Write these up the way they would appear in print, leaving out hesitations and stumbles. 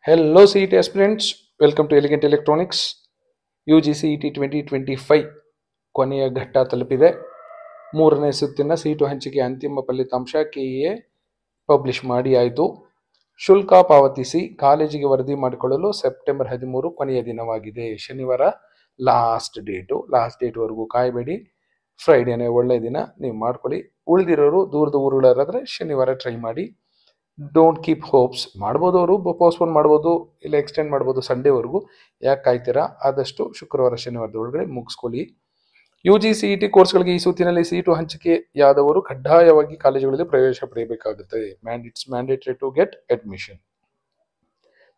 Hello CET aspirants, welcome to Elegant Electronics. UGCET 2025 ಕೊನೆಯ ಘಟ್ಟ ತಲುಪಿದೆ. ಮೂರನೇ ಸುತ್ತಿನ ಸೀಟು ಹಂಚಿಕೆ ಅಂತಿಮ ಫಲಿತಾಂಶ ಕೆಇಎ ಪಬ್ಲಿಷ್ ಮಾಡಿ ಆಯಿತು. ಶುಲ್ಕ ಪಾವತಿಸಿ ಕಾಲೇಜಿಗೆ ವರದಿ ಮಾಡಿಕೊಳ್ಳಲು ಸೆಪ್ಟೆಂಬರ್ 13 ಕೊನೆಯ ದಿನವಾಗಿದೆ. ಶನಿವಾರ ಲಾಸ್ಟ್ ಡೇಟ್ವರೆಗೂ ಕಾಯಬೇಡಿ. ಫ್ರೈಡೇನೇ ಒಳ್ಳೆಯ ದಿನ, ನೀವು ಮಾಡ್ಕೊಳ್ಳಿ. ಉಳಿದಿರೋರು ದೂರದ ಊರುಗಳಾದ್ರೆ ಶನಿವಾರ ಟ್ರೈ ಮಾಡಿ. Don't keep hopes. ಮಾಡ್ಬೋದು, ಅವರು ಪೋಸ್ಟ್ಪೋನ್ ಮಾಡ್ಬೋದು, ಇಲ್ಲ ಎಕ್ಸ್ಟೆಂಡ್ ಮಾಡ್ಬೋದು ಸಂಡೇವರೆಗೂ. ಯಾಕೆ ಕಾಯ್ತೀರಾ? ಆದಷ್ಟು ಶುಕ್ರವಾರ ಶನಿವಾರದೊಳಗಡೆ ಮುಗಿಸ್ಕೊಳ್ಳಿ. UGCET ಕೋರ್ಸ್ಗಳಿಗೆ ಈ ಸುತ್ತಿನಲ್ಲಿ ಸೀಟು ಹಂಚಿಕೆಯಾದವರು ಕಡ್ಡಾಯವಾಗಿ ಕಾಲೇಜುಗಳಲ್ಲಿ ಪ್ರವೇಶ ಪಡೆಯಬೇಕಾಗುತ್ತೆ. It's mandatory to get admission.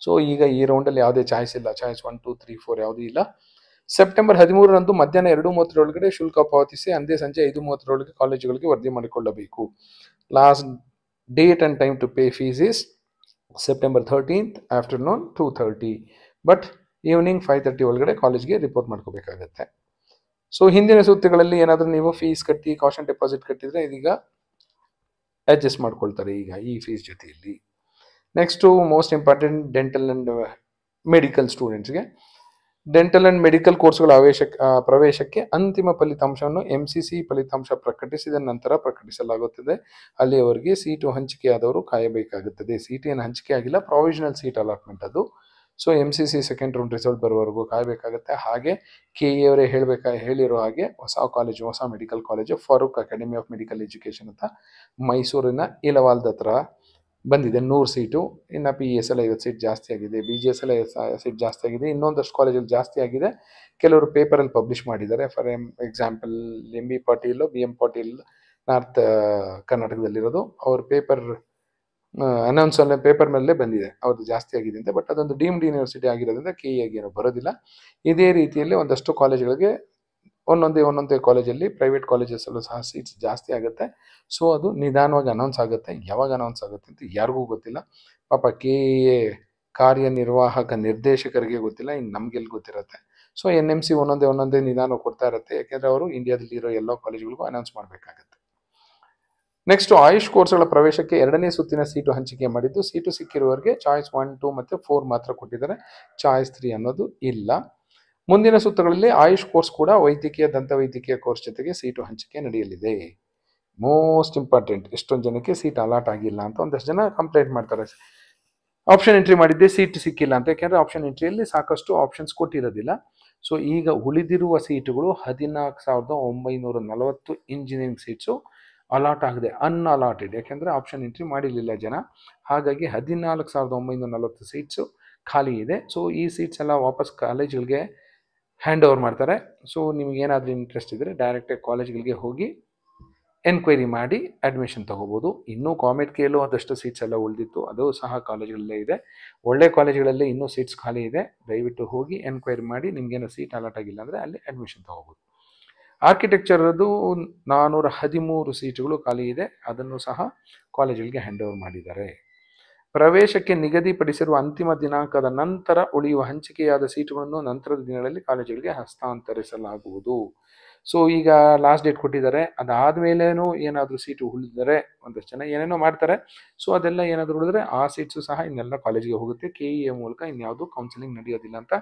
So ಈಗ ಈ ರೌಂಡಲ್ಲಿ ಯಾವುದೇ ಚಾಯ್ಸ್ ಇಲ್ಲ. ಚಾಯ್ಸ್ 1, 2, 3, 4 ಯಾವುದೂ ಇಲ್ಲ. ಸೆಪ್ಟೆಂಬರ್ 13ರಂದು ಮಧ್ಯಾಹ್ನ 2:30 ಶುಲ್ಕ ಪಾವತಿಸಿ ಅಂದೇ ಸಂಜೆ 5:30 ಕಾಲೇಜುಗಳಿಗೆ ವರದಿ ಮಾಡಿಕೊಳ್ಳಬೇಕು. Last date and time to pay fees is September 13th afternoon 2:30, but evening 5:30 ಒಳಗಡೆ ಕಾಲೇಜ್ಗೆ ರಿಪೋರ್ಟ್ ಮಾಡ್ಕೋಬೇಕಾಗತ್ತೆ. ಸೊ ಹಿಂದಿನ ಸುತ್ತುಗಳಲ್ಲಿ ಏನಾದರೂ ನೀವು ಫೀಸ್ ಕಟ್ಟಿ ಕಾಷನ್ ಡೆಪಾಸಿಟ್ ಕಟ್ಟಿದ್ರೆ ಇದೀಗ ಅಡ್ಜಸ್ಟ್ ಮಾಡ್ಕೊಳ್ತಾರೆ ಈಗ ಈ ಫೀಸ್ ಜೊತೆಯಲ್ಲಿ. Next most important, dental and medical ಸ್ಟೂಡೆಂಟ್ಸ್ಗೆ ಡೆಂಟಲ್ ಅಂಡ್ ಮೆಡಿಕಲ್ ಕೋರ್ಸ್ಗಳ ಪ್ರವೇಶಕ್ಕೆ ಅಂತಿಮ ಫಲಿತಾಂಶವನ್ನು MCC ಫಲಿತಾಂಶ ಪ್ರಕಟಿಸಿದ ನಂತರ ಪ್ರಕಟಿಸಲಾಗುತ್ತದೆ. ಅಲ್ಲಿಯವರೆಗೆ ಸೀಟು ಹಂಚಿಕೆಯಾದವರು ಕಾಯಬೇಕಾಗುತ್ತದೆ. ಸೀಟ್ ಏನು ಹಂಚಿಕೆ ಆಗಿಲ್ಲ, ಪ್ರಾವಿಷನಲ್ ಸೀಟ್ ಅಲಾಟ್ಮೆಂಟ್ ಅದು. So MCC second round result ಬರುವವರೆಗೂ ಕಾಯಬೇಕಾಗುತ್ತೆ. ಹಾಗೆ KE ಅವರೇ ಹೇಳಿರೋ ಹಾಗೆ ಹೊಸ medical college Farooq academy of medical education ಅಂತ ಮೈಸೂರಿನ ಇಲವಾಲ್ದ ಹತ್ರ ಬಂದಿದೆ 100 ಸೀಟು. ಇನ್ನು PESL 50 ಸೀಟ್ ಜಾಸ್ತಿ ಆಗಿದೆ, BGSL 50 ಸೀಟ್ ಜಾಸ್ತಿ ಆಗಿದೆ, ಇನ್ನೊಂದಷ್ಟು ಕಾಲೇಜಲ್ಲಿ ಜಾಸ್ತಿ ಆಗಿದೆ. ಕೆಲವರು ಪೇಪರಲ್ಲಿ ಪಬ್ಲಿಷ್ ಮಾಡಿದ್ದಾರೆ. For example MB Patil, BM Patil north ಕರ್ನಾಟಕದಲ್ಲಿರೋದು, ಅವ್ರ ಅನೌನ್ಸ್ ಪೇಪರ್ ಮೇಲೆ ಬಂದಿದೆ ಅವ್ರದ್ದು ಜಾಸ್ತಿ ಆಗಿದೆ ಅಂತ. ಬಟ್ ಅದೊಂದು ಡೀಮ್ಡ್ ಯೂನಿವರ್ಸಿಟಿ ಆಗಿರೋದ್ರಿಂದ KE ಏನೋ ಬರೋದಿಲ್ಲ. ಇದೇ ರೀತಿಯಲ್ಲಿ ಒಂದಷ್ಟು ಕಾಲೇಜುಗಳಿಗೆ ಒಂದೊಂದೇ ಕಾಲೇಜಲ್ಲಿ, ಪ್ರೈವೇಟ್ ಕಾಲೇಜಸ್ಸಲ್ಲೂ ಸಹ ಸೀಟ್ಸ್ ಜಾಸ್ತಿ ಆಗುತ್ತೆ. ಸೊ ಅದು ನಿಧಾನವಾಗಿ ಅನೌನ್ಸ್ ಆಗುತ್ತೆ. ಯಾವಾಗ ಅನೌನ್ಸ್ ಆಗುತ್ತೆ ಅಂತ ಯಾರಿಗೂ ಗೊತ್ತಿಲ್ಲ. ಪಾಪ KE ಕಾರ್ಯನಿರ್ವಾಹಕ ನಿರ್ದೇಶಕರಿಗೆ ಗೊತ್ತಿಲ್ಲ, ಇನ್ನು ನಮಗೆಲ್ಲಿ ಗೊತ್ತಿರುತ್ತೆ. ಸೊ NMC ಒಂದೊಂದೇ ನಿಧಾನ ಕೊಡ್ತಾ ಇರುತ್ತೆ, ಯಾಕೆಂದರೆ ಅವರು ಇಂಡಿಯಾದಲ್ಲಿ ಇರೋ ಎಲ್ಲ ಕಾಲೇಜುಗಳಿಗೂ ಅನೌನ್ಸ್ ಮಾಡಬೇಕಾಗತ್ತೆ. ನೆಕ್ಸ್ಟ್, ಆಯುಷ್ ಕೋರ್ಸ್ಗಳ ಪ್ರವೇಶಕ್ಕೆ 2ನೇ ಸುತ್ತಿನ ಸೀಟು ಹಂಚಿಕೆ ಮಾಡಿದ್ದು, ಸೀಟು ಸಿಕ್ಕಿರುವವರಿಗೆ ಚಾಯ್ಸ್ 1, 2 ಮತ್ತು 4 ಮಾತ್ರ ಕೊಟ್ಟಿದ್ದಾರೆ. ಚಾಯ್ಸ್ 3 ಅನ್ನೋದು ಇಲ್ಲ. ಮುಂದಿನ ಸುತ್ತುಗಳಲ್ಲಿ ಆಯುಷ್ ಕೋರ್ಸ್ ಕೂಡ ವೈದ್ಯಕೀಯ, ದಂತವೈದ್ಯಕೀಯ ಕೋರ್ಸ್ ಜೊತೆಗೆ ಸೀಟು ಹಂಚಿಕೆ ನಡೆಯಲಿದೆ. ಮೋಸ್ಟ್ ಇಂಪಾರ್ಟೆಂಟ್, ಎಷ್ಟೊಂದು ಜನಕ್ಕೆ ಸೀಟ್ ಅಲಾಟ್ ಆಗಿಲ್ಲ ಅಂತ ಒಂದಷ್ಟು ಜನ ಕಂಪ್ಲೇಂಟ್ ಮಾಡ್ತಾರೆ. ಆಪ್ಷನ್ ಎಂಟ್ರಿ ಮಾಡಿದ್ದೆ, ಸೀಟ್ ಸಿಕ್ಕಿಲ್ಲ ಅಂತ. ಯಾಕೆಂದರೆ ಆಪ್ಷನ್ ಎಂಟ್ರಿಯಲ್ಲಿ ಸಾಕಷ್ಟು ಆಪ್ಷನ್ಸ್ ಕೊಟ್ಟಿರೋದಿಲ್ಲ. ಸೊ ಈಗ ಉಳಿದಿರುವ ಸೀಟುಗಳು 14,940 ಇಂಜಿನಿಯರಿಂಗ್ ಸೀಟ್ಸು ಅಲಾಟ್ ಆಗಿದೆ, ಅನ್ಅಲಾಟೆಡ್. ಯಾಕೆಂದರೆ ಆಪ್ಷನ್ ಎಂಟ್ರಿ ಮಾಡಿರಲಿಲ್ಲ ಜನ. ಹಾಗಾಗಿ 14,940 ಸೀಟ್ಸು ಖಾಲಿ ಇದೆ. ಸೊ ಈ ಸೀಟ್ಸ್ ಎಲ್ಲ ವಾಪಸ್ ಕಾಲೇಜ್ಗಳಿಗೆ ಹ್ಯಾಂಡ್ ಓವರ್ ಮಾಡ್ತಾರೆ. ಸೊ ನಿಮಗೇನಾದರೂ ಇಂಟ್ರೆಸ್ಟ್ ಇದ್ದರೆ ಡೈರೆಕ್ಟಾಗಿ ಕಾಲೇಜ್ಗಳಿಗೆ ಹೋಗಿ ಎನ್ಕ್ವೈರಿ ಮಾಡಿ ಅಡ್ಮಿಷನ್ ತೊಗೋಬೋದು. ಇನ್ನೂ ಕಾಮೆಟ್ ಕೇಳೋ ಆದಷ್ಟು ಸೀಟ್ಸ್ ಎಲ್ಲ ಉಳಿದಿತ್ತು, ಅದು ಸಹ ಕಾಲೇಜ್ಗಳಲ್ಲೇ ಇದೆ. ಒಳ್ಳೆ ಕಾಲೇಜ್ಗಳಲ್ಲೇ ಇನ್ನೂ ಸೀಟ್ಸ್ ಖಾಲಿ ಇದೆ. ದಯವಿಟ್ಟು ಹೋಗಿ ಎನ್ಕ್ವೈರಿ ಮಾಡಿ, ನಿಮಗೇನೋ ಸೀಟ್ ಅಲಾಟ್ ಆಗಿಲ್ಲ ಅಂದರೆ ಅಲ್ಲಿ ಅಡ್ಮಿಷನ್ ತೊಗೋಬೋದು. ಆರ್ಕಿಟೆಕ್ಚರದು 413 ಸೀಟುಗಳು ಖಾಲಿ ಇದೆ, ಅದನ್ನು ಸಹ ಕಾಲೇಜುಗಳಿಗೆ ಹ್ಯಾಂಡ್ ಓವರ್ ಮಾಡಿದ್ದಾರೆ. ಪ್ರವೇಶಕ್ಕೆ ನಿಗದಿಪಡಿಸಿರುವ ಅಂತಿಮ ದಿನಾಂಕದ ನಂತರ ಉಳಿಯುವ ಹಂಚಿಕೆಯಾದ ಸೀಟುಗಳನ್ನು ನಂತರದ ದಿನಗಳಲ್ಲಿ ಕಾಲೇಜುಗಳಿಗೆ ಹಸ್ತಾಂತರಿಸಲಾಗುವುದು. ಸೊ ಈಗ ಲಾಸ್ಟ್ ಡೇಟ್ ಕೊಟ್ಟಿದ್ದಾರೆ, ಅದಾದಮೇಲೇನೂ ಏನಾದರೂ ಸೀಟು ಉಳಿದಿದ್ದಾರೆ, ಒಂದಷ್ಟು ಜನ ಏನೇನೋ ಮಾಡ್ತಾರೆ. ಸೊ ಅದೆಲ್ಲ ಏನಾದರೂ ಉಳಿದ್ರೆ ಆ ಸೀಟ್ಸು ಸಹ ಇನ್ನೆಲ್ಲ ಕಾಲೇಜಿಗೆ ಹೋಗುತ್ತೆ. KE ಮೂಲಕ ಇನ್ಯಾವುದು ಕೌನ್ಸಿಲಿಂಗ್ ನಡೆಯೋದಿಲ್ಲ ಅಂತ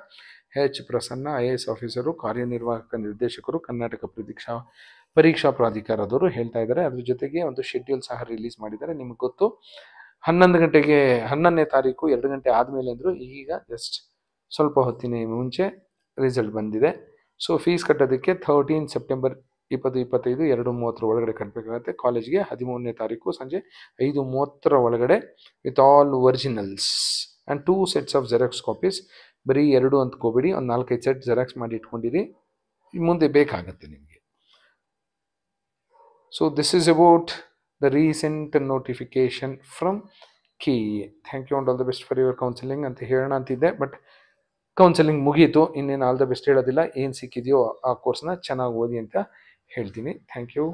H. ಪ್ರಸನ್ನ, IAS ಆಫೀಸರು, ಕಾರ್ಯನಿರ್ವಾಹಕ ನಿರ್ದೇಶಕರು, ಕರ್ನಾಟಕ ಪರೀಕ್ಷಾ ಪ್ರಾಧಿಕಾರದವರು ಹೇಳ್ತಾ ಇದ್ದಾರೆ. ಅದ್ರ ಜೊತೆಗೆ ಒಂದು ಶೆಡ್ಯೂಲ್ ಸಹ ರಿಲೀಸ್ ಮಾಡಿದ್ದಾರೆ. ನಿಮಗೆ ಗೊತ್ತು, 11ನೇ ತಾರೀಕು 2 ಗಂಟೆ ಆದಮೇಲೆ ಅಂದರು. ಈಗ ಜಸ್ಟ್ ಸ್ವಲ್ಪ ಹೊತ್ತಿನ ಮುಂಚೆ ರಿಸಲ್ಟ್ ಬಂದಿದೆ. ಸೊ ಫೀಸ್ ಕಟ್ಟೋದಕ್ಕೆ 13 ಸೆಪ್ಟೆಂಬರ್ 2025 2:30 ಒಳಗಡೆ ಕಟ್ಟಬೇಕಾಗುತ್ತೆ. ಕಾಲೇಜ್ಗೆ 13ನೇ ತಾರೀಕು ಸಂಜೆ 5:30 ಒಳಗಡೆ with all originals and 2 sets of xerox copies. ಬರೀ 2 ಅಂದ್ಕೋಬೇಡಿ, ಒಂದು 4-5 ಸೆಟ್ ಜೆರಾಕ್ಸ್ ಮಾಡಿ ಇಟ್ಕೊಂಡಿರಿ, ಮುಂದೆ ಬೇಕಾಗುತ್ತೆ ನಿಮಗೆ. So this is about the recent notification from KE. Thank you and all the best for your counseling ಅಂತ ಹೇಳೋಣ ಅಂತಿದ್ದೆ, ಬಟ್ ಕೌನ್ಸಿಲಿಂಗ್ ಮುಗೀತು. ಇನ್ನೇನು ಆಲ್ ದ ಬೆಸ್ಟ್ ಹೇಳೋದಿಲ್ಲ. ಏನು ಸಿಕ್ಕಿದೆಯೋ ಆ ಕೋರ್ಸ್ನ ಚೆನ್ನಾಗಿ ಓದಿ ಅಂತ ಹೇಳ್ತೀನಿ. Thank you.